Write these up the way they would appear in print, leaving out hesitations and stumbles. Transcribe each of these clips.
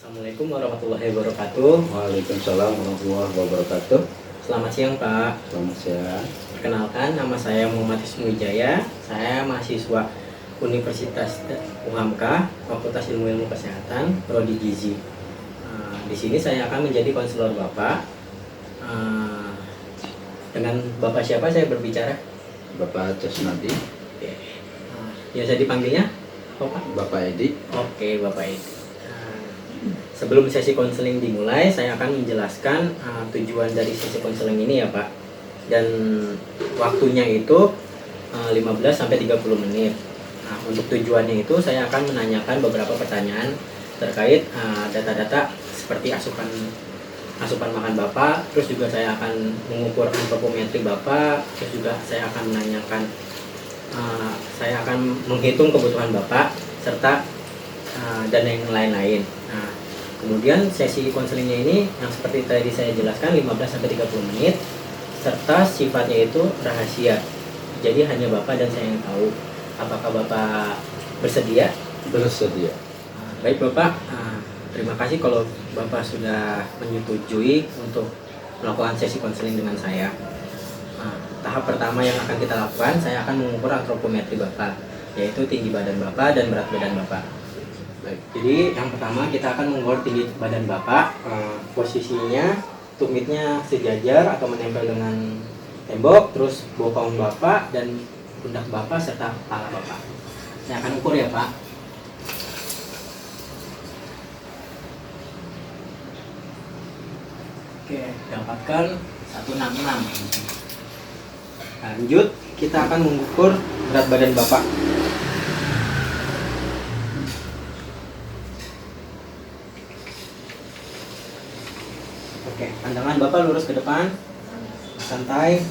Assalamualaikum warahmatullahi wabarakatuh. Waalaikumsalam warahmatullahi wabarakatuh. Selamat siang Pak. Selamat siang. Perkenalkan, nama saya Muhammad Wijaya. Saya mahasiswa Universitas UHAMKA, Fakultas Ilmu Kesehatan, Prodi Gizi. Di sini saya akan menjadi konselor Bapak. Dengan Bapak siapa saya berbicara? Bapak Casnadi. Oke. Biasa dipanggilnya apa Pak? Bapak Edi. Oke, Bapak Edi. Sebelum sesi konseling dimulai, saya akan menjelaskan tujuan dari sesi konseling ini ya Pak. Dan waktunya itu 15-30 menit. Nah, untuk tujuannya itu saya akan menanyakan beberapa pertanyaan terkait data-data seperti asupan makan Bapak, terus juga saya akan mengukur antropometri Bapak, terus juga saya akan menanyakan saya akan menghitung kebutuhan Bapak serta dan yang lain-lain. Nah, kemudian sesi konselingnya ini yang seperti tadi saya jelaskan 15-30 menit serta sifatnya itu rahasia. Jadi hanya Bapak dan saya yang tahu. Apakah Bapak bersedia? Bersedia. Baik Bapak, terima kasih kalau Bapak sudah menyetujui untuk melakukan sesi konseling dengan saya. Tahap pertama yang akan kita lakukan, saya akan mengukur antropometri Bapak, yaitu tinggi badan Bapak dan berat badan Bapak. Baik, jadi yang pertama kita akan mengukur tinggi badan Bapak. Posisinya tumitnya sejajar atau menempel dengan tembok, terus bokong Bapak dan pundak Bapak serta kepala Bapak. Saya akan ukur ya Pak. Oke, dapatkan 166. Lanjut, kita akan mengukur berat badan Bapak. Oke, pandangan Bapak lurus ke depan, santai.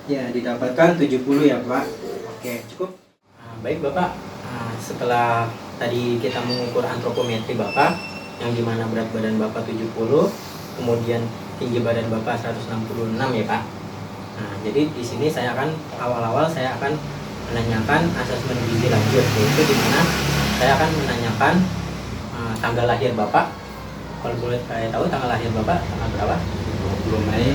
Ya, didapatkan 70 ya Pak. Oke, cukup. Baik Bapak, setelah tadi kita mengukur antropometri Bapak, yang dimana berat badan Bapak 70, kemudian tinggi badan Bapak 166 ya Pak. Nah, jadi di sini saya akan awal-awal saya akan menanyakan asesmen gizi lanjut, yaitu dimana saya akan menanyakan tanggal lahir Bapak. Kalau boleh saya tahu tanggal lahir Bapak tanggal berapa? 20 Mei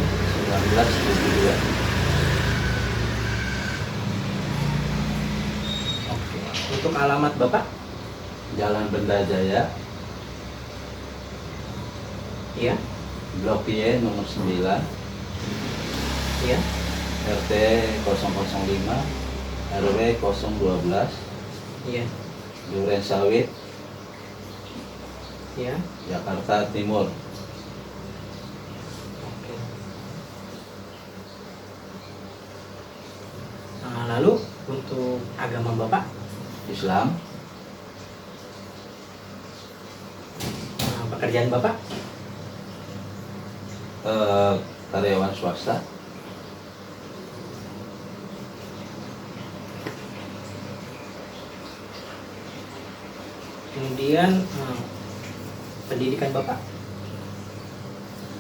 1972. Oke. Untuk alamat Bapak? Jalan Benda Jaya, Iya. Blok Y nomor 9, Iya. RT 005, RW 012, Iya. Duren Sawit, Iya. Jakarta Timur. Oke. Lalu untuk agama Bapak? Islam. Pekerjaan Bapak? Karyawan swasta. Kemudian pendidikan Bapak?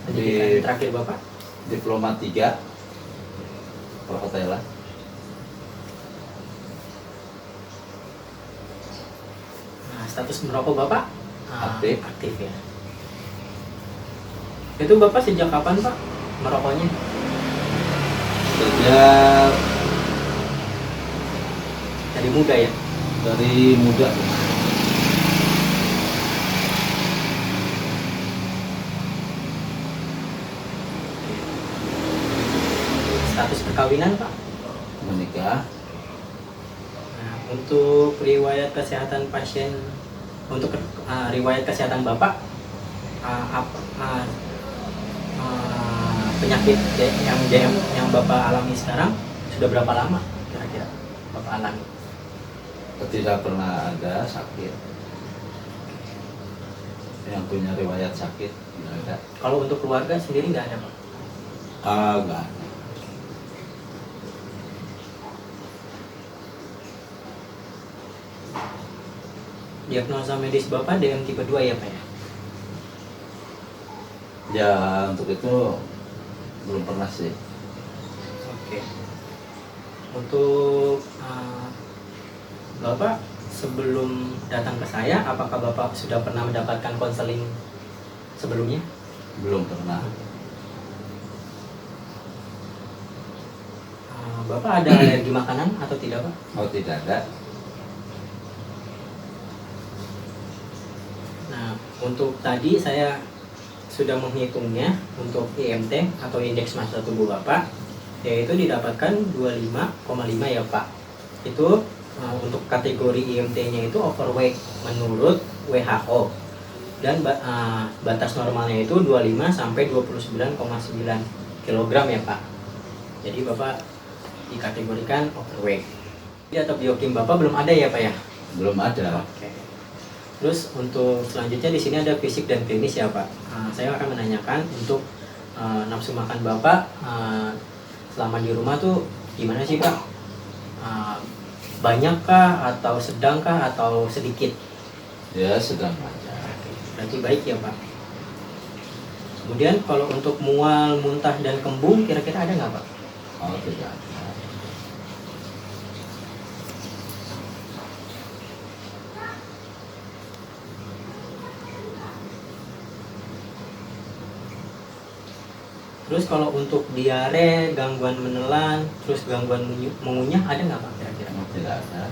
Pendidikan terakhir Bapak? Diploma 3 perhotelan. Status merokok Bapak? Aktif. Aktif ya. Itu Bapak sejak kapan Pak merokoknya? Sejak Dari muda ya? dari muda. Status perkawinan Pak? Menikah. Nah, untuk riwayat kesehatan pasien, untuk riwayat kesehatan Bapak, penyakit yang Bapak alami sekarang sudah berapa lama kira-kira Bapak alami? Tidak pernah ada sakit. Yang punya riwayat sakit tidak ada. Kalau untuk keluarga sendiri nggak ada Pak? Enggak. Diagnosa medis Bapak DM tipe 2 ya Pak ya? Ya untuk itu belum pernah sih. Oke. Untuk Bapak sebelum datang ke saya, apakah Bapak sudah pernah mendapatkan konseling sebelumnya? Belum pernah. Bapak ada alergi makanan atau tidak, Pak? Oh, tidak ada. Nah, untuk tadi saya sudah menghitungnya untuk IMT atau indeks massa tubuh Bapak, yaitu didapatkan 25,5 ya Pak. Itu untuk kategori IMT-nya itu overweight menurut WHO, dan batas normalnya itu 25 sampai 29,9 kg ya Pak. Jadi Bapak dikategorikan overweight. Jadi atau biokim Bapak belum ada ya Pak ya? Belum ada. Oke. Terus untuk selanjutnya di sini ada fisik dan klinis ya Pak. Saya akan menanyakan untuk nafsu makan Bapak selama di rumah tuh gimana sih Pak? Banyakkah atau sedangkah atau sedikit? Ya, sedang aja. Berarti baik ya Pak. Kemudian kalau untuk mual, muntah dan kembung kira-kira ada nggak Pak? Oh, tidak ada. Terus kalau untuk diare, gangguan menelan, terus gangguan mengunyah ada nggak Pak kira-kira? Oh, tidak ada.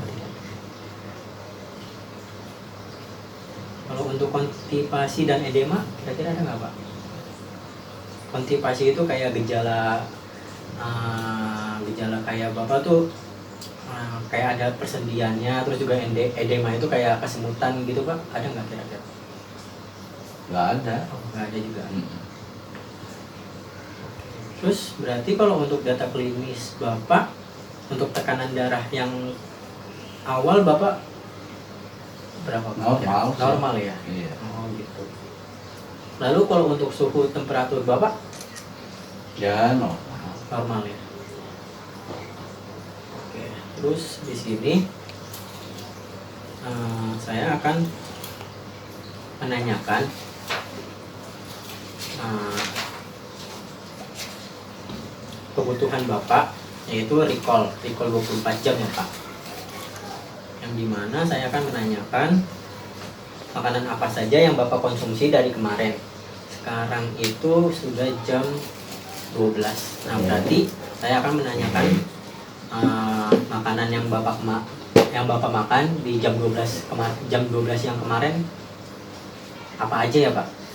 Kalau untuk konstipasi dan edema kira-kira ada nggak Pak? Konstipasi itu kayak gejala kayak Bapak tuh kayak ada persendiannya, terus juga edema itu kayak kesemutan gitu Pak, ada nggak kira-kira? Nggak ada. Oh, nggak ada juga. Terus berarti kalau untuk data klinis Bapak, untuk tekanan darah yang awal Bapak berapa Pak? Normal. Normal ya? Iya. Oh gitu. Lalu kalau untuk suhu temperatur Bapak? Ya, normal. Normal ya. Oke. Terus di sini saya akan menanyakan kebutuhan Bapak, yaitu recall 24 jam ya Pak. Yang dimana saya akan menanyakan makanan apa saja yang Bapak konsumsi dari kemarin. Sekarang itu sudah jam 12. Nah berarti saya akan menanyakan makanan yang Bapak makan di jam 12 yang kemarin apa aja ya Pak?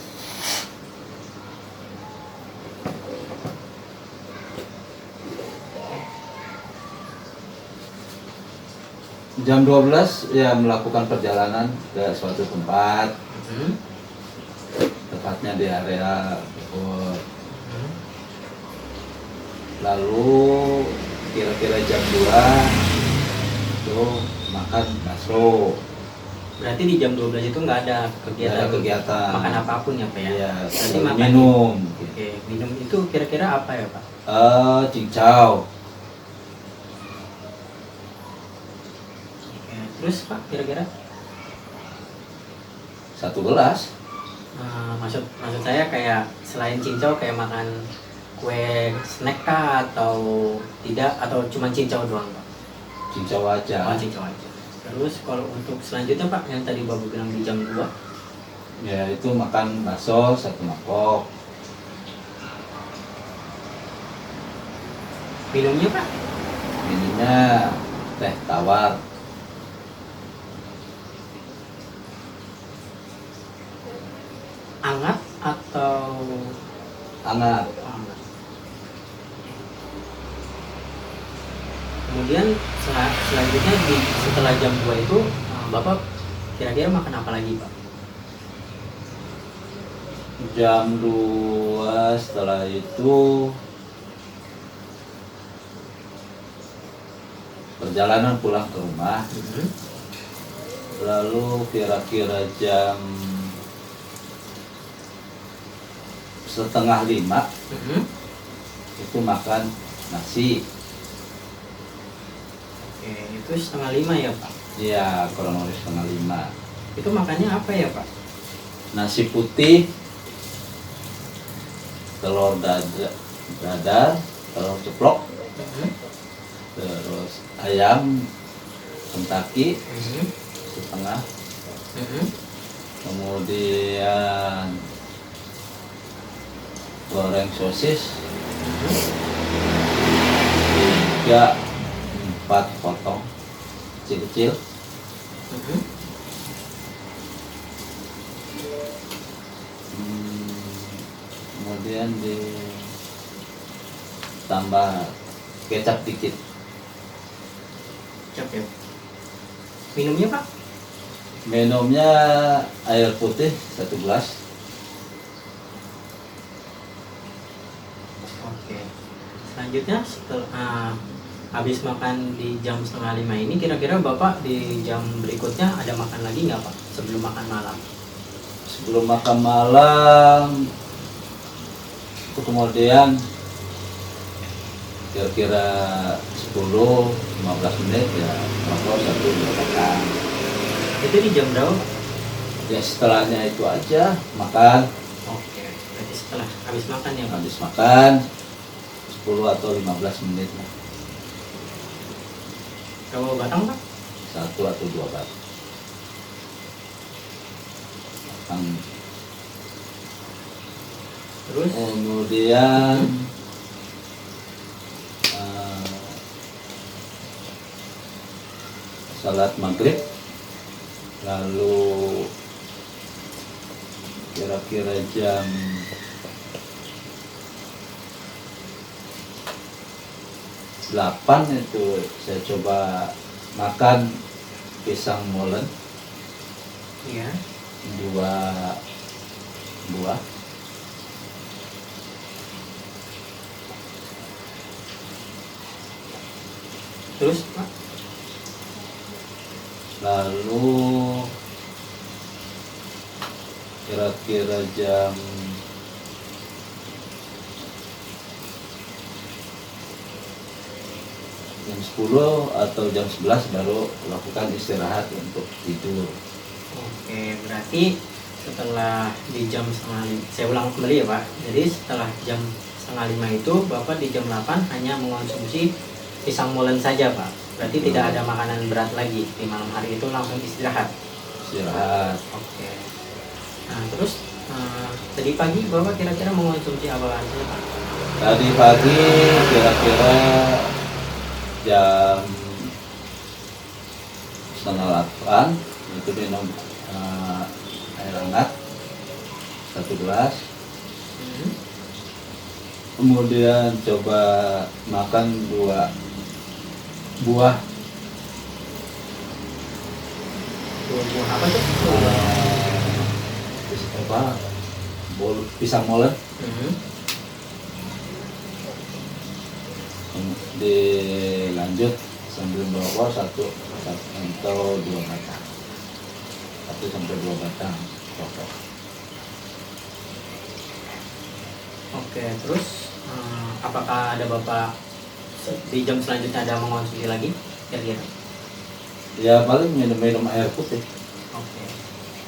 Jam 12 ya melakukan perjalanan ke suatu tempat, tepatnya di area Bogor. Lalu kira-kira jam 2 itu makan bakso. Berarti di jam 12 itu nggak ada kegiatan makan apapun ya Pak ya? Iya, berarti makan minum. Oke, minum itu kira-kira apa ya Pak? Cincau. Terus Pak kira-kira? 1 gelas. Maksud saya kayak selain cincau kayak makan kue snack kah atau tidak, atau cuma cincau doang Pak? Cincau aja. Oh, cincau aja. Terus kalau untuk selanjutnya Pak yang tadi Bapak bilang di jam 2? Ya itu makan bakso 1 mangkok. Minumnya Pak? Minumnya teh tawar. Hangat atau Hangat. hangat? Kemudian selanjutnya setelah jam 2 itu Bapak kira-kira makan apa lagi Pak? Jam 2 setelah itu perjalanan pulang ke rumah. Lalu kira-kira jam 4:30 itu makan nasi. Oke, itu 4:30 ya Pak? Iya, kurang lebih 4:30. Itu makannya apa ya Pak? Nasi putih, telur dadar, telur ceplok, terus ayam Kentucky, setengah. Mhm. Kemudian goreng sosis 3-4 potong kecil-kecil. Mhm. Kemudian ditambah kecap dikit. Siap ya. Minumnya Pak? Minumnya air putih 1 gelas. Oke. Selanjutnya setelah habis makan di jam 4:30 ini, kira-kira Bapak di jam berikutnya ada makan lagi nggak Pak sebelum makan malam? Sebelum makan malam itu kemudian kira-kira 10-15 menit ya rokok 1-2 batang. Itu di jam berapa Pak? Ya setelahnya itu aja makan. Oke, berarti setelah habis makan ya Pak? Habis makan 10 atau 15 menit lah. Berapa batang Pak? 1 atau 2 batang. Terus? Kemudian salat maghrib, lalu kira-kira jam 8 itu saya coba makan pisang molen Iya. 2 buah. Terus Pak? Lalu kira-kira jam 10 atau jam 11 baru lakukan istirahat untuk tidur. Oke, berarti setelah di jam 4:30, saya ulang kembali ya Pak. Jadi setelah jam 4:30 itu Bapak di jam 8 hanya mengonsumsi pisang molen saja Pak. Berarti tidak ada makanan berat lagi di malam hari itu, langsung istirahat. Istirahat. Oke. Nah terus tadi pagi Bapak kira-kira mengonsumsi apa aja Pak? Tadi pagi kira-kira jam 7:30 itu minum air hangat 1 gelas. Hmm. Kemudian coba makan 2 buah. 2 buah apa tuh? Pisang molen. Hmm. Dilanjut sambil merokok 1 atau 2 batang, 1 sampai 2 batang rokok. Oke, terus apakah ada Bapak di jam selanjutnya ada mengonsumsi lagi kira-kira? Ya paling minum air putih. Oke.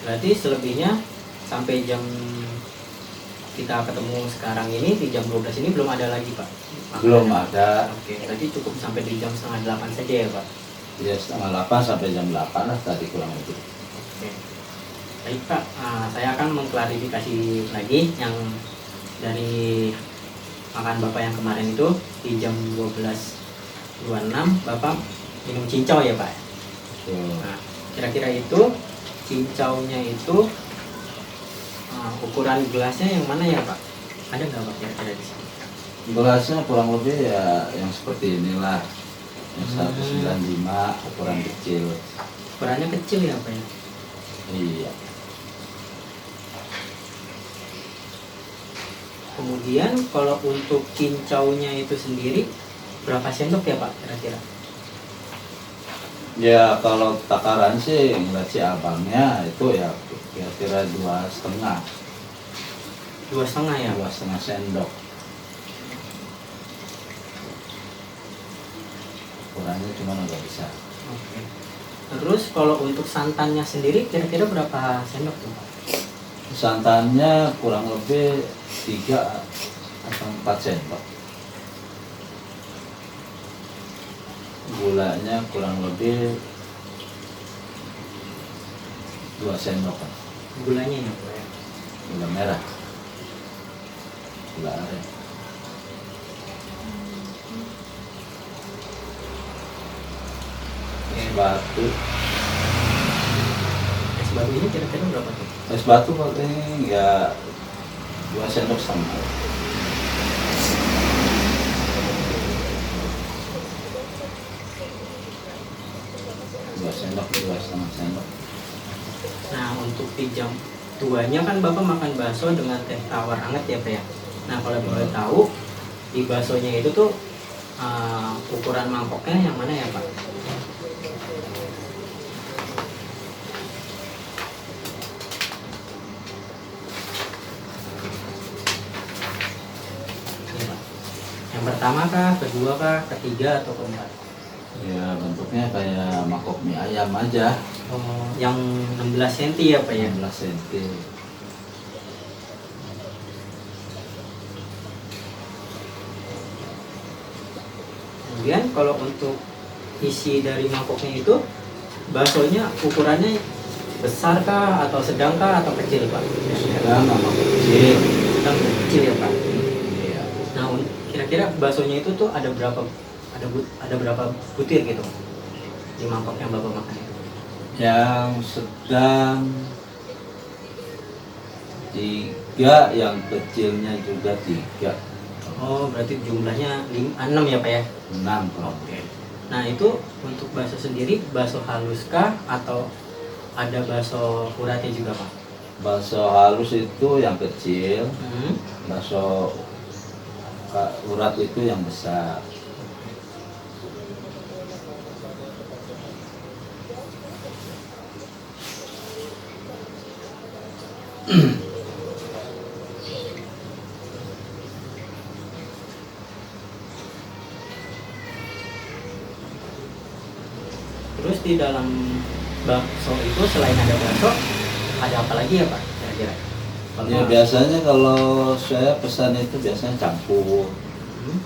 Berarti selebihnya sampai jam kita ketemu sekarang ini di jam 12 ini belum ada lagi Pak? Belum ada. Oke, berarti cukup sampai di jam 7:30 saja ya Pak? Ya 7:30 sampai jam 8 lah tadi kurang lebih. Oke. Baik Pak, saya akan mengklarifikasi lagi yang dari makan Bapak yang kemarin itu di jam 12.26 Bapak minum cincau ya Pak? Tuh. Nah, kira-kira itu cincaunya itu ukuran gelasnya yang mana ya Pak? Ada nggak Pak kira-kira di sini? Gelasnya kurang lebih ya yang seperti inilah, yang 195 ukuran kecil. Ukurannya kecil ya Pak ya? Iya. Kemudian kalau untuk cincaunya itu sendiri berapa sendok ya Pak kira-kira? Ya kalau takaran sih ngeliat si abangnya itu ya kira-kira 2,5. 2,5 ya Pak? 2,5 sendok. Ukurannya cuma agak besar. Oke. Terus kalau untuk santannya sendiri kira-kira berapa sendok tuh Pak? Santannya kurang lebih 3 atau 4 sendok. Gulanya kurang lebih 2 sendok Pak. Gulanya ya Pak ya. Gula merah, gula aren. Es batu, Es batunya kira-kira berapa tuh? es batu paling ya 2 sendok sama. 2 sendok, 2,5 sendok. Nah untuk di jam 2-nya kan Bapak makan bakso dengan teh tawar hangat ya Pak ya. Nah kalau boleh tahu di baksonya itu tuh ukuran mangkoknya yang mana ya Pak? Ini, Pak. Yang pertama kah, kedua kah, ketiga atau keempat? Ya bentuknya kayak mangkok mie ayam aja, Oh, yang 16 cm ya Pak ya. 16 cm. Kemudian kalau untuk isi dari mangkoknya itu baksonya ukurannya besar kah atau sedang kah atau kecil Pak? Sedang sama kecil. Sedang dan kecil ya Pak. Iya. Nah kira-kira baksonya itu tuh ada berapa butir gitu di mangkok yang Bapak makan itu? Yang sedang 3, yang kecilnya juga 3. Oh berarti jumlahnya 6 ya Pak ya? 6 kalau. Oke. Nah itu untuk bakso sendiri bakso halus kah atau ada bakso uratnya juga Pak? Bakso halus itu yang kecil, bakso urat itu yang besar. Terus di dalam bakso itu selain ada bakso, ada apa lagi ya Pak? Kira-kira? Ya biasanya kalau saya pesan itu biasanya campur, Hmm.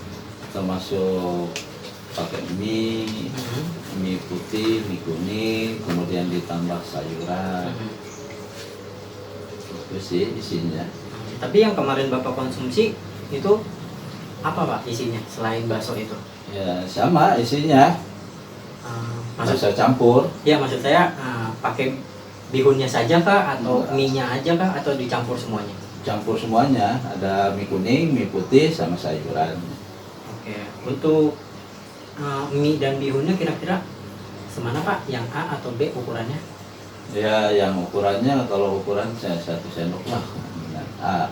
termasuk pakai mie, mie putih, mie kuning, kemudian ditambah sayuran. Itu sih isinya. Tapi yang kemarin Bapak konsumsi itu apa Pak isinya selain bakso itu? Ya sama isinya, Maksud bakso campur. ya maksud saya pakai bihunnya saja kah atau Enggak. mie-nya aja kah atau dicampur semuanya? Campur semuanya, ada mie kuning, mie putih, sama sayuran. Oke. Untuk mie dan bihunnya kira-kira semana Pak? Yang A atau B ukurannya? Ya yang ukurannya, kalau ukuran saya 1 sendok lah. Ah,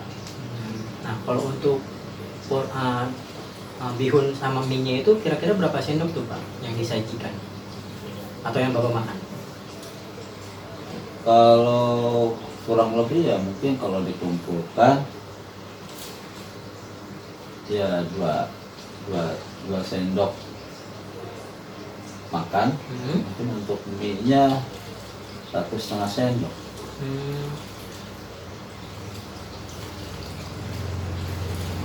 Nah kalau untuk bihun sama mie-nya itu kira-kira berapa sendok tuh Pak yang disajikan? Atau yang Bapak makan? kalau kurang lebih ya mungkin kalau dikumpulkan ya dua sendok makan. Mungkin untuk mie-nya 1,5 sendok.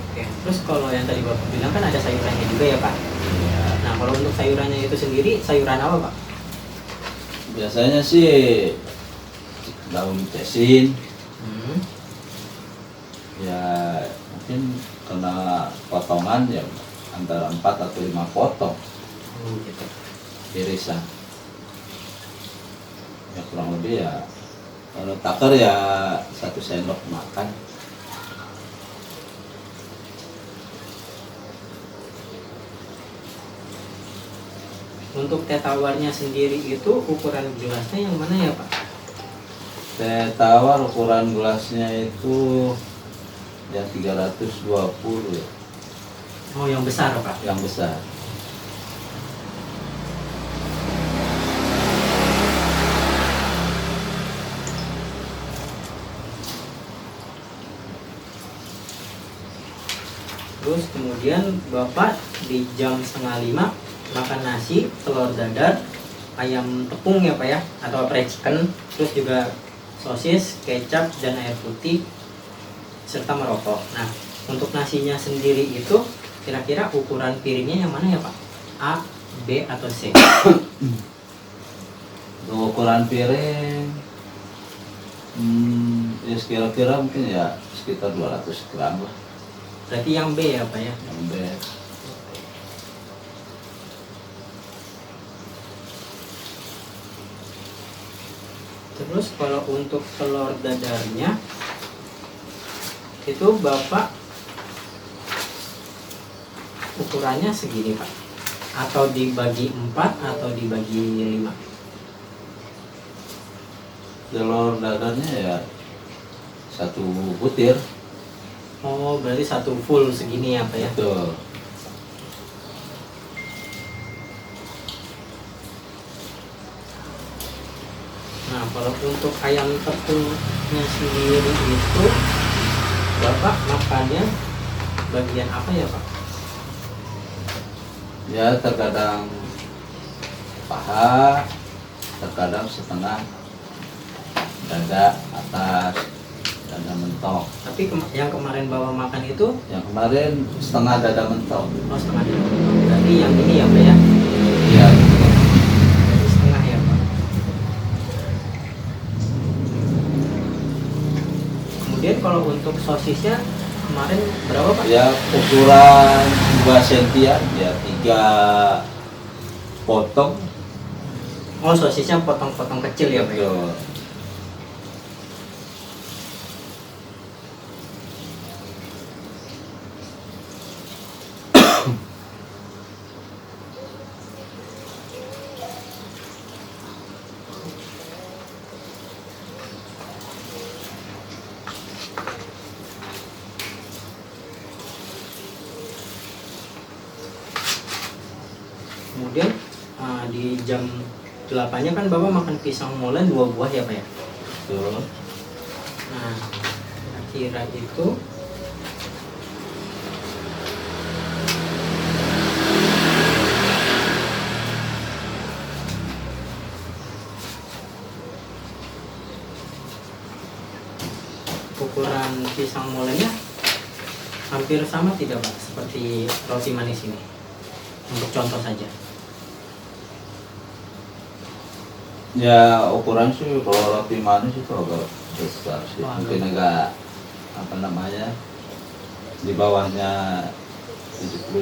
Oke. Terus kalau yang tadi Bapak bilang kan ada sayurannya juga ya Pak? Ya, Nah kalau untuk sayurannya itu sendiri sayuran apa Pak? biasanya sih daun cesin, ya mungkin kena potongan ya antara 4 atau 5 potong Gitu. irisan. Ya kurang lebih ya kalau takar ya 1 sendok makan. Untuk teh tawarnya sendiri itu ukuran gelasnya yang mana ya Pak? Teh tawar ukuran gelasnya itu ya 320 ya, Oh yang besar Pak? yang besar. Terus kemudian Bapak di jam 4:30 makan nasi, telur dadar, ayam tepung ya Pak ya, atau fried chicken, terus juga sosis, kecap, dan air putih, serta merokok. Nah, untuk nasinya sendiri itu kira-kira ukuran piringnya yang mana ya Pak? A, B, atau C? Untuk ukuran piring Ya kira-kira mungkin ya sekitar 200 gram lah. Berarti yang B ya Pak ya. Yang B. Terus kalau untuk telur dadarnya itu Bapak ukurannya segini Pak, atau dibagi 4 atau dibagi 5? Telur dadarnya ya 1 butir. Oh berarti 1 full segini ya Pak ya. Betul. Nah kalau untuk ayam tepungnya sendiri itu Bapak makannya bagian apa ya Pak? Ya terkadang paha, terkadang setengah dada atas, dada mentok. Tapi yang kemarin Bapak makan itu Yang kemarin setengah dada mentok. oh setengah. Berarti yang ini ya Pak ya. Iya. Berarti setengah ya Pak. Kemudian kalau untuk sosisnya kemarin berapa Pak? Ya ukuran 2 sentian ya 3 potong. Oh sosisnya potong-potong kecil ya Pak ya. Betul. Kemudian di jam 8-nya kan Bapak makan pisang molen 2 buah ya Pak ya. Betul. Nah kira-kira itu ukuran pisang molennya hampir sama tidak Pak seperti roti manis ini? Untuk contoh saja. Ya ukuran sih kalau roti manis itu agak besar sih. Oh, Mungkin agak apa namanya di bawahnya 75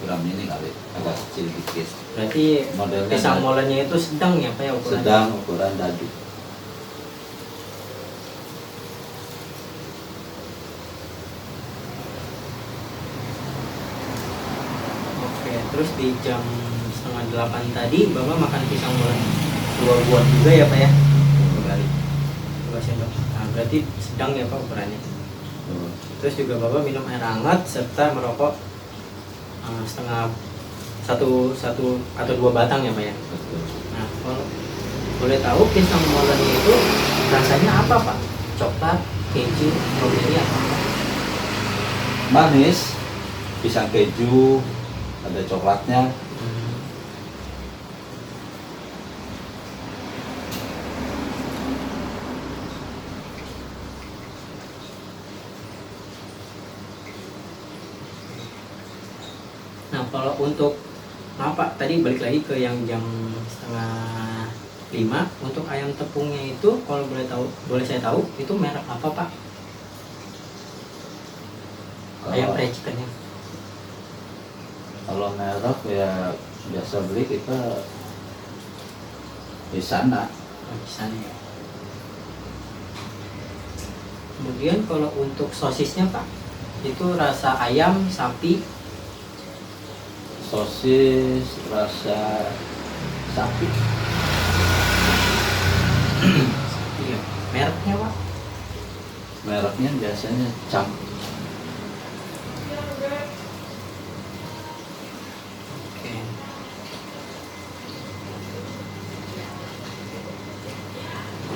gram ini kali, agak kecil dikit. Berarti Modelnya pisang dadu. molennya itu sedang ya Pak ya ukurannya? Sedang ukuran dadu. Oke, terus di jam setengah 8 tadi Bapak makan pisang molen 2 buah juga ya Pak ya? Kembali 2 sendok. Nah, berarti sedang ya Pak ukurannya. Tuh. Terus juga Bapak minum air hangat serta merokok setengah satu atau 2 batang ya Pak ya? Betul. Nah, kalau boleh tahu pisang molennya itu rasanya apa Pak? Coklat, keju, strawberry atau apa? Manis, pisang keju, ada coklatnya. Nah kalau untuk maaf Pak, tadi balik lagi ke yang jam setengah 5. Untuk ayam tepungnya itu kalau boleh saya tahu itu merek apa Pak? Ayam Kalau, fried chickennya. kalau merek ya biasa beli kita di sana. Di sana ya. Kemudian kalau untuk sosisnya Pak, itu rasa ayam, sapi, Sosis rasa sapi. iya. Mereknya Pak? Mereknya biasanya Cam. Oke.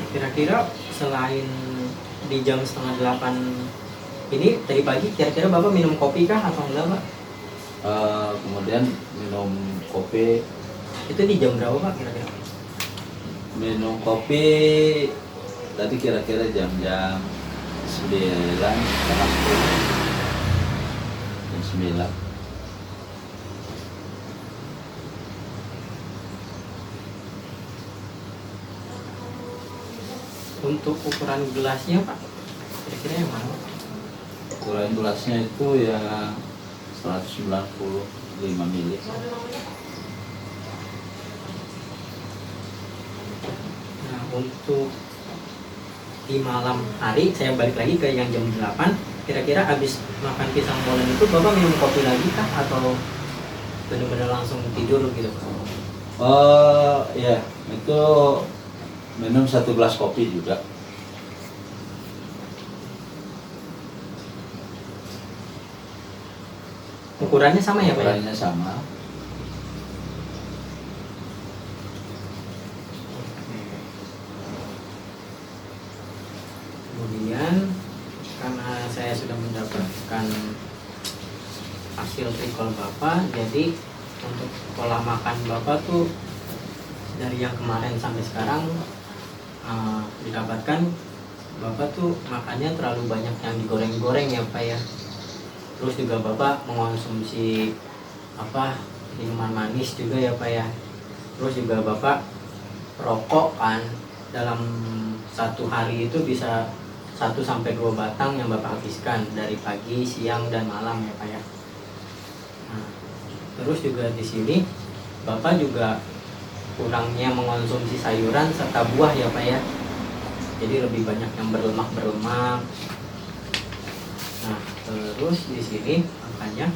Kira-kira selain di jam setengah 8 ini tadi pagi, kira-kira Bapak minum kopi kah atau enggak Pak? Kemudian minum kopi. Itu di jam berapa Pak kira-kira? Minum kopi tadi kira-kira jam-jam 9, setengah 10. Jam 9. Untuk ukuran gelasnya Pak, kira-kira yang mana? Ukuran gelasnya itu ya 195 mili. Nah, untuk di malam hari saya balik lagi ke yang jam 8. Kira-kira habis makan pisang molen itu Bapak minum kopi lagi kah atau benar-benar langsung tidur gitu Pak? Oh ya, itu minum 1 gelas kopi juga. Ukurannya sama ya Pak? Ya? Ukurannya sama. Kemudian karena saya sudah mendapatkan hasil recall Bapak, jadi untuk pola makan Bapak tuh dari yang kemarin sampai sekarang didapatkan Bapak tuh makannya terlalu banyak yang digoreng-goreng ya Pak ya. Terus juga Bapak mengonsumsi minuman manis juga ya Pak ya. Terus juga Bapak rokok kan, dalam satu hari itu bisa 1 sampai 2 batang yang Bapak habiskan dari pagi, siang, dan malam ya Pak ya. Nah, terus juga di sini Bapak juga kurangnya mengonsumsi sayuran serta buah ya Pak ya. Jadi lebih banyak yang berlemak. Nah, terus di sini makanya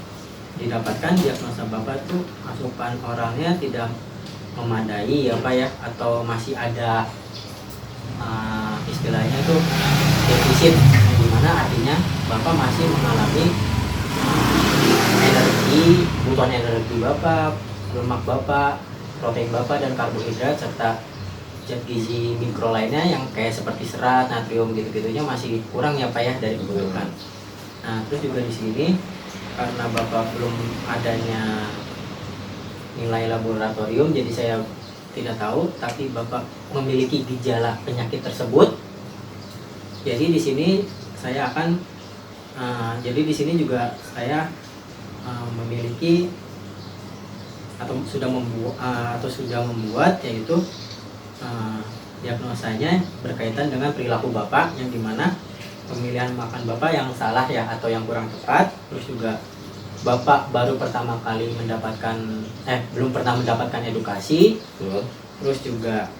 didapatkan diagnosa Bapak tuh asupan oralnya tidak memadai ya Pak ya, atau masih ada istilahnya tuh defisit, dimana artinya Bapak masih mengalami kebutuhan energi Bapak, lemak Bapak, protein Bapak, dan karbohidrat serta zat gizi mikro lainnya yang kayak seperti serat, natrium gitu-gitunya masih kurang ya Pak ya dari kebutuhan. Nah, terus juga di sini karena Bapak belum adanya nilai laboratorium, jadi saya tidak tahu, tapi Bapak memiliki gejala penyakit tersebut. Jadi di sini saya akan jadi di sini juga saya memiliki atau sudah membuat yaitu diagnosanya berkaitan dengan perilaku Bapak, yang dimana pemilihan makan Bapak yang salah ya atau yang kurang tepat. Terus juga Bapak baru pertama kali belum pernah mendapatkan edukasi. Betul. Terus juga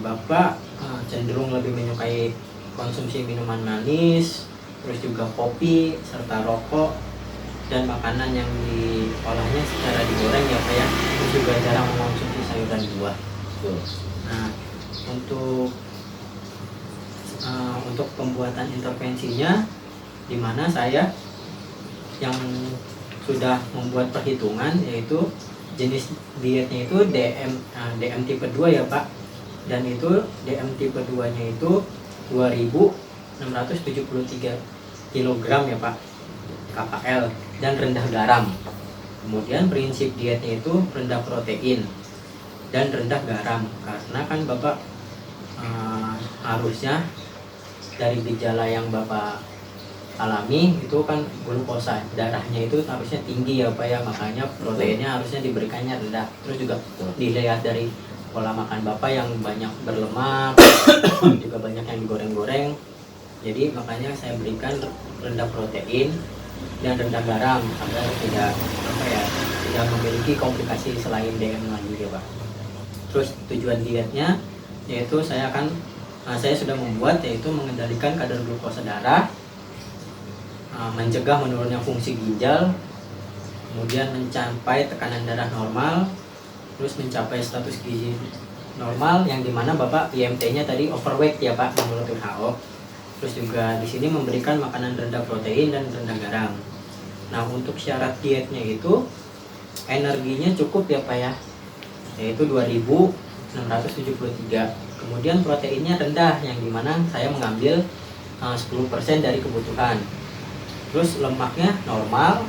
Bapak cenderung lebih menyukai konsumsi minuman manis, terus juga kopi serta rokok dan makanan yang diolahnya secara digoreng ya Pak ya. Terus juga jarang mengonsumsi sayur dan buah. Betul. Nah, untuk pembuatan intervensinya, di mana saya yang sudah membuat perhitungan, yaitu jenis dietnya itu DM tipe 2 ya Pak, dan itu DM tipe 2 nya itu 2673 kg ya Pak KKL, dan rendah garam. Kemudian prinsip dietnya itu rendah protein dan rendah garam, karena kan Bapak harusnya dari gejala yang Bapak alami itu kan glukosa darahnya itu harusnya tinggi ya Pak ya, makanya proteinnya harusnya diberikannya rendah. Terus juga dilihat dari pola makan Bapak yang banyak berlemak juga banyak yang digoreng-goreng, jadi makanya saya berikan rendah protein dan rendah garam agar tidak memiliki komplikasi selain DM lagi ya Pak. Terus tujuan dietnya yaitu saya sudah membuat, yaitu mengendalikan kadar glukosa darah, mencegah menurunnya fungsi ginjal, kemudian mencapai tekanan darah normal, terus mencapai status gizi normal, yang dimana Bapak IMT-nya tadi overweight ya Pak menurut WHO. Terus juga di sini memberikan makanan rendah protein dan rendah garam. Nah, untuk syarat dietnya itu energinya cukup ya Pak ya, yaitu 2673. Kemudian proteinnya rendah, yang dimana saya mengambil 10% dari kebutuhan. Terus lemaknya normal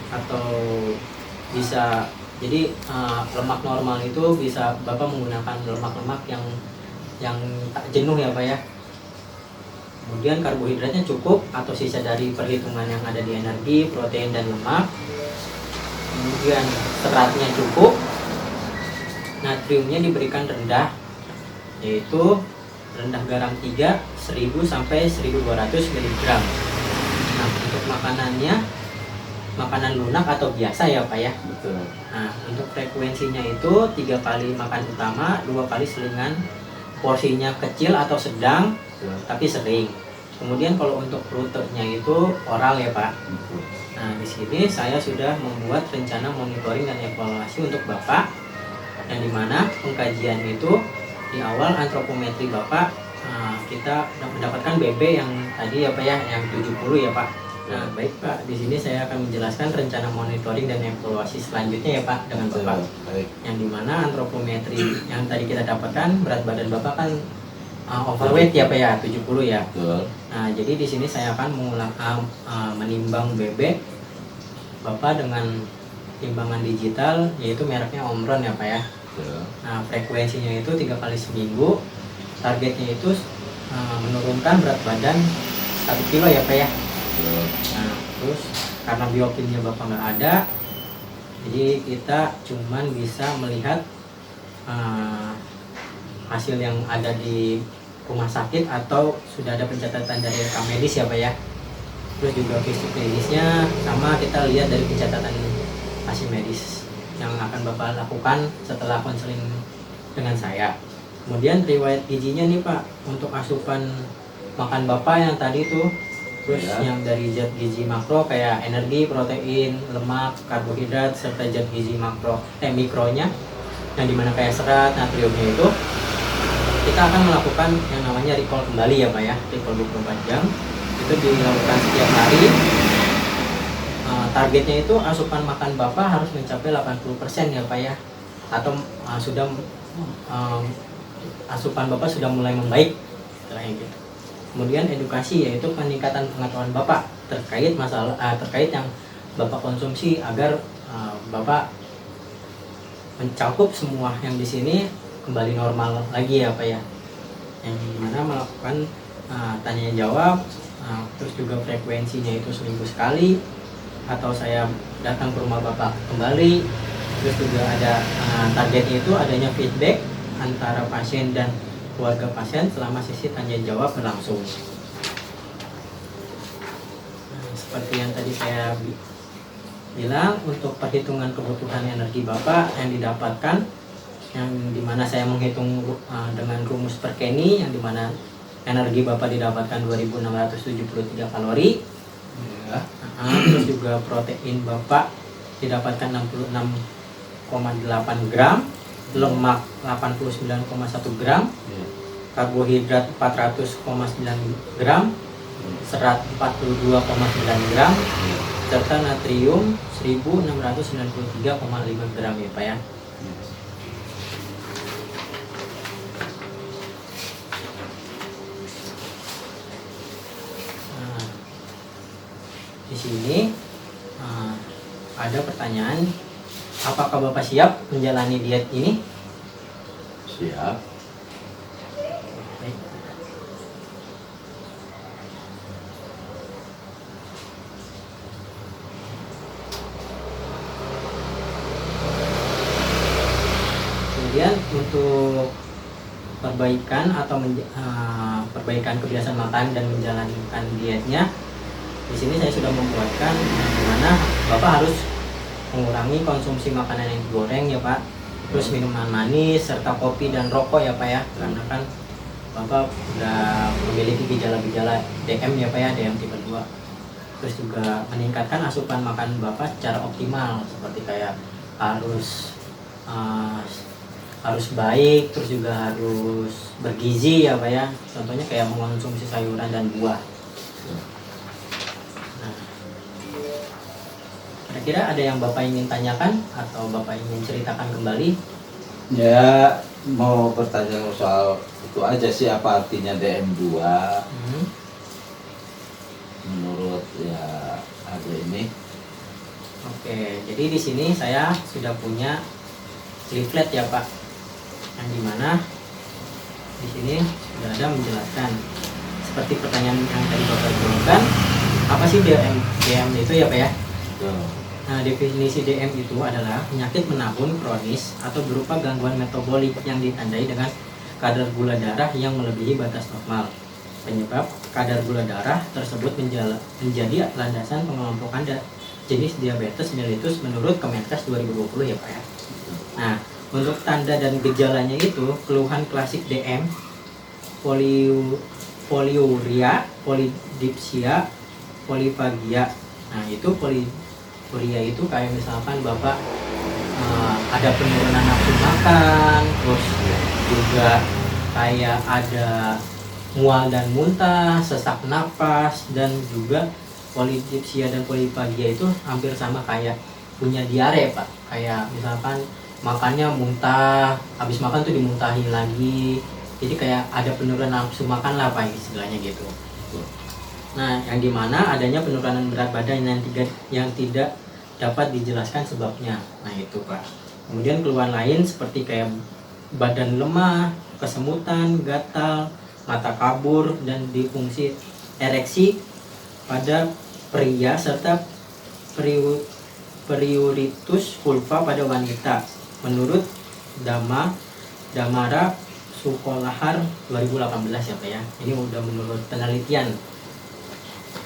atau bisa, jadi lemak normal itu bisa Bapak menggunakan lemak-lemak yang tak jenuh ya Pak ya. Kemudian karbohidratnya cukup atau sisa dari perhitungan yang ada di energi, protein, dan lemak. Kemudian seratnya cukup, natriumnya diberikan rendah, yaitu rendah garam 3, 1000 sampai 1200 mg. Nah, untuk makanannya makanan lunak atau biasa ya Pak ya. Betul. Nah, untuk frekuensinya itu 3 kali makan utama, 2 kali selingan, porsinya kecil atau sedang Betul. tapi sering. Kemudian kalau untuk rutenya itu oral ya Pak. Betul. Nah, di sini saya sudah membuat rencana monitoring dan evaluasi untuk Bapak, yang dimana pengkajian itu di awal antropometri Bapak kita mendapatkan BB yang tadi ya Pak ya, yang 70 ya Pak. Nah, baik Pak, di sini saya akan menjelaskan rencana monitoring dan evaluasi selanjutnya ya Pak dengan Betul. Bapak. Baik. Yang dimana antropometri yang tadi kita dapatkan berat badan Bapak kan overweight ya Pak ya, 70 ya. Betul. Nah, jadi di sini saya akan menimbang BB Bapak dengan timbangan digital, yaitu mereknya Omron ya Pak ya. Betul. Nah, frekuensinya itu 3 kali seminggu. Targetnya itu menurunkan berat badan 1 kilo ya Pak ya. Betul. Nah, terus karena biopimnya Bapak nggak ada, jadi kita cuman bisa melihat hasil yang ada di rumah sakit atau sudah ada pencatatan dari rekam medis ya Pak ya. Terus juga history klinisnya sama, kita lihat dari pencatatan hasil medis yang akan Bapak lakukan setelah konseling dengan saya. Kemudian riwayat gizinya nih Pak, untuk asupan makan Bapak yang tadi tuh, terus Ya. yang dari zat gizi makro kayak energi, protein, lemak, karbohidrat, serta zat gizi mikronya, yang dimana kayak serat, natriumnya itu, kita akan melakukan yang namanya recall kembali ya Pak ya, recall 24 jam. Itu dilakukan setiap hari. Targetnya itu asupan makan Bapak harus mencapai 80% ya Pak ya, atau asupan Bapak sudah mulai membaik kayak gitu. Kemudian edukasi, yaitu peningkatan pengetahuan Bapak terkait terkait yang Bapak konsumsi agar Bapak mencakup semua yang di sini kembali normal lagi ya Pak ya. Yang dimana melakukan tanya jawab, terus juga frekuensinya itu seminggu sekali, atau saya datang ke rumah Bapak kembali. Terus juga ada targetnya itu adanya feedback antara pasien dan keluarga pasien selama sesi tanya jawab berlangsung. Nah, seperti yang tadi saya bilang, untuk perhitungan kebutuhan energi Bapak yang didapatkan, yang dimana saya menghitung dengan rumus Perkeni, yang dimana energi Bapak didapatkan 2673 kalori. Ya. Terus juga protein Bapak didapatkan 66,8 gram, lemak 89,1 gram, Ya. karbohidrat 400,9 gram, serat 42,9 gram, serta natrium 1693,5 gram ya Pak ya. Nah, di sini ada pertanyaan, apakah Bapak siap menjalani diet ini? Siap. Baik. Kemudian untuk perbaikan atau perbaikan kebiasaan makan dan menjalankan dietnya, di sini saya sudah membuatkan di mana Bapak harus mengurangi konsumsi makanan yang digoreng ya Pak, terus minuman manis serta kopi dan rokok ya Pak ya, karena kan Bapak sudah memiliki gejala-gejala DM ya Pak ya, DM tipe 2. Terus juga meningkatkan asupan makan Bapak secara optimal, seperti kayak harus baik, terus juga harus bergizi ya Pak ya, contohnya kayak mengonsumsi sayuran dan buah. Nah, kira-kira ada yang Bapak ingin tanyakan atau Bapak ingin ceritakan kembali? Ya, mau bertanya soal itu aja sih, apa artinya DM2 menurut ya ada ini. Oke, jadi di sini saya sudah punya leaflet ya Pak, yang dimana di sini sudah ada menjelaskan seperti pertanyaan yang tadi Bapak jawabkan, apa sih DM itu ya Pak ya? Tuh. Nah, definisi DM itu adalah penyakit menabun kronis atau berupa gangguan metabolik yang ditandai dengan kadar gula darah yang melebihi batas normal. Penyebab kadar gula darah tersebut menjadi landasan pengelompokan jenis diabetes mellitus menurut Kemenkes 2020 ya Pak ya. Nah, untuk tanda dan gejalanya itu keluhan klasik DM, poliuria, polidipsia, polifagia. Nah, itu poliuria itu kayak misalkan Bapak ada penurunan nafsu makan, terus juga kayak ada mual dan muntah, sesak napas, dan juga polidipsia dan polifagia itu hampir sama kayak punya diare Pak. Kayak misalkan makannya muntah, habis makan tuh dimuntahin lagi. Jadi kayak ada penurunan nafsu makan lah Pak istilahnya gitu. Nah, yang dimana adanya penurunan berat badan yang tidak dapat dijelaskan sebabnya. Nah itu Pak. Kemudian keluhan lain seperti kayak badan lemah, kesemutan, gatal, mata kabur, dan disfungsi ereksi pada pria serta priuritus vulva pada wanita menurut Damara Sukolahar 2018 ya Pak ya. Ini udah menurut penelitian.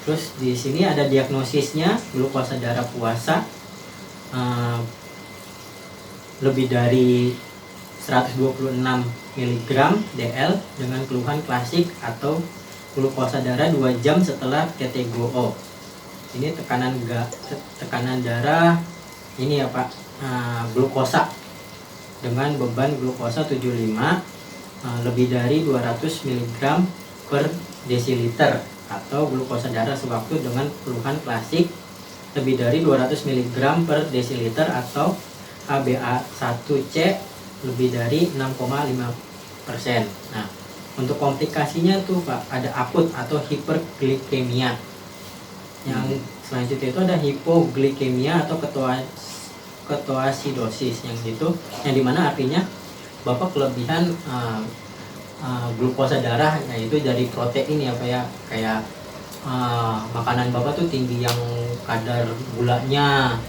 Terus di sini ada diagnosisnya glukosa darah puasa lebih dari 126 mg DL dengan keluhan klasik atau glukosa darah 2 jam setelah TTGO. Ini tekanan darah ini ya Pak, glukosa dengan beban glukosa 75 lebih dari 200 mg per desiliter atau glukosa darah sewaktu dengan keluhan klasik lebih dari 200 mg per desiliter atau HbA1c lebih dari 6,5%. Nah, untuk komplikasinya tuh Pak ada akut atau hiperglikemia. Yang selanjutnya itu ada hipoglikemia atau ketoasidosis yang dimana artinya Bapak kelebihan glukosa darah, yaitu dari protein ya Pak ya, kayak makanan Bapak tuh tinggi yang kadar gulanya.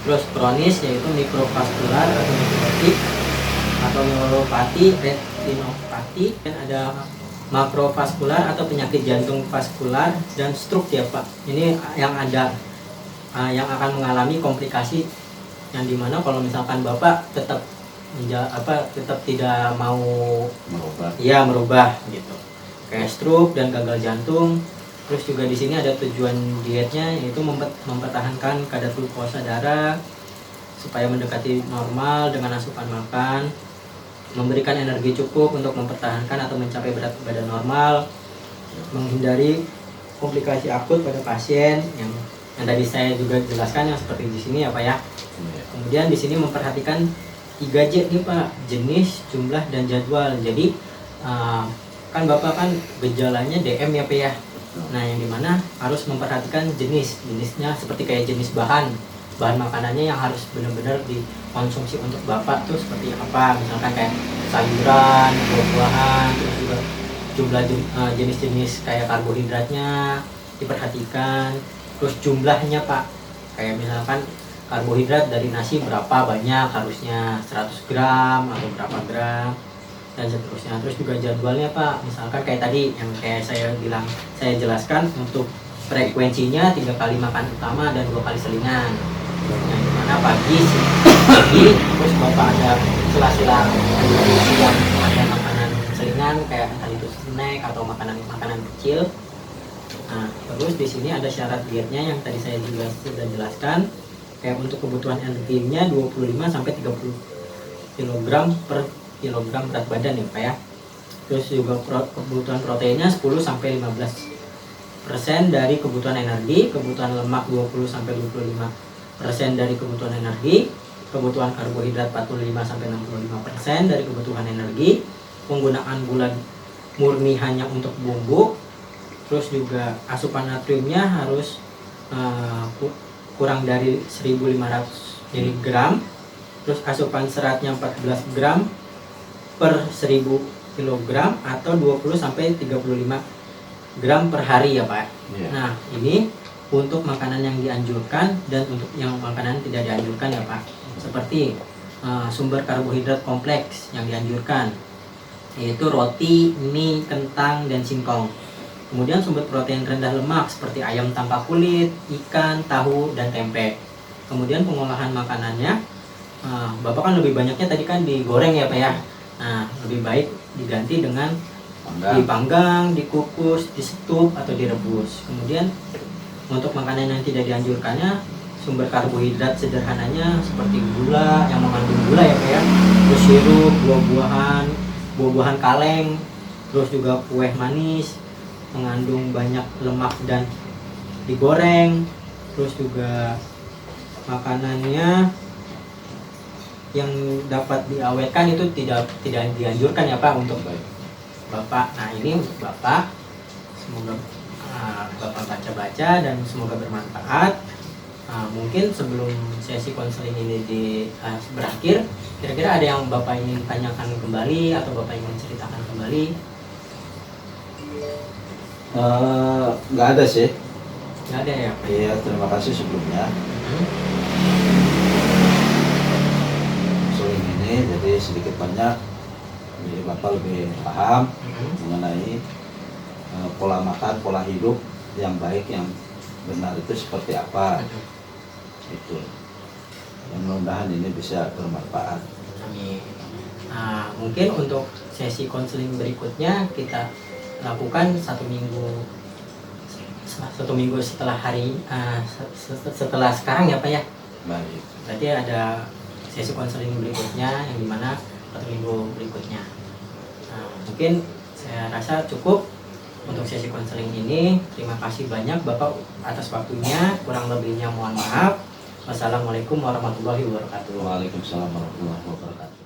Terus kronis yaitu mikrovaskular atau mikrotik atau neuropati, retinopati, dan ada makrovaskular atau penyakit jantung vaskular dan stroke ya Pak. Ini yang yang akan mengalami komplikasi yang dimana kalau misalkan Bapak tetap tidak mau merubah gitu, kayak stroke dan gagal jantung. Terus juga di sini ada tujuan dietnya yaitu mempertahankan kadar glukosa darah supaya mendekati normal dengan asupan makan, memberikan energi cukup untuk mempertahankan atau mencapai berat badan normal, menghindari komplikasi akut pada pasien yang tadi saya juga jelaskan yang seperti di sini ya Pak ya. Kemudian di sini memperhatikan 3J nih Pak, jenis, jumlah, dan jadwal. Jadi kan Bapak kan gejalanya DM ya Pak ya. Nah yang dimana harus memperhatikan jenisnya seperti kayak jenis bahan makanannya yang harus benar-benar dikonsumsi untuk Bapak tuh seperti apa. Misalkan kayak sayuran, buah-buahan, terus juga jumlah jenis-jenis kayak karbohidratnya diperhatikan. Terus jumlahnya Pak, kayak misalkan karbohidrat dari nasi berapa banyak harusnya, 100 gram atau berapa gram dan seterusnya. Terus juga jadwalnya Pak, misalkan kayak tadi yang kayak saya jelaskan untuk frekuensinya 3 kali makan utama dan 2 kali selingan, yang dimana pagi terus Bapak ada sela-sela siang ada makanan selingan kayak entah itu snack atau makanan kecil. Nah terus di sini ada syarat dietnya yang tadi saya juga sudah jelaskan, kayak untuk kebutuhan energinya 25 sampai 30 kg per kilogram berat badan ya Pak ya. Terus juga kebutuhan proteinnya 10 sampai 15% dari kebutuhan energi, kebutuhan lemak 20 sampai 25% dari kebutuhan energi, kebutuhan karbohidrat 45 sampai 65% dari kebutuhan energi, penggunaan gula murni hanya untuk bumbu. Terus juga asupan natriumnya harus kurang dari 1500 mg. Terus asupan seratnya 14 gram per 1000 kg atau 20 sampai 35 gram per hari ya Pak. Nah ini untuk makanan yang dianjurkan dan untuk yang makanan tidak dianjurkan ya Pak. Seperti sumber karbohidrat kompleks yang dianjurkan, yaitu roti, mie, kentang, dan singkong. Kemudian sumber protein rendah lemak seperti ayam tanpa kulit, ikan, tahu, dan tempe. Kemudian pengolahan makanannya, Bapak kan lebih banyaknya tadi kan digoreng ya Pak ya. Nah, lebih baik diganti dengan dipanggang, dikukus, disetup, atau direbus. Kemudian untuk makanan yang tidak dianjurkannya, sumber karbohidrat sederhananya seperti gula yang mengandung gula ya Pak ya, terus sirup, buah-buahan kaleng, terus juga kue manis mengandung banyak lemak dan digoreng. Terus juga makanannya yang dapat diawetkan itu tidak dianjurkan ya Pak untuk Bapak. Nah, ini untuk Bapak, semoga Bapak baca-baca dan semoga bermanfaat. Mungkin sebelum sesi konseling ini berakhir, kira-kira ada yang Bapak ingin tanyakan kembali atau Bapak ingin ceritakan kembali? Nggak ada sih. Nggak ada ya Pak? Iya, terima kasih sebelumnya. Konseling ini jadi sedikit banyak jadi Bapak lebih paham mengenai pola makan, pola hidup yang baik, yang benar itu seperti apa. Itu. Mudah-mudahan ini bisa bermanfaat. Amin. Nah, mungkin untuk sesi konseling berikutnya kita lakukan satu minggu setelah setelah sekarang ya Pak ya. Baik. Berarti ada sesi konseling berikutnya yang dimana 1 minggu berikutnya. Nah, mungkin saya rasa cukup untuk sesi konseling ini. Terima kasih banyak Bapak atas waktunya. Kurang lebihnya mohon maaf. Wassalamualaikum warahmatullahi wabarakatuh. Waalaikumsalam warahmatullahi wabarakatuh.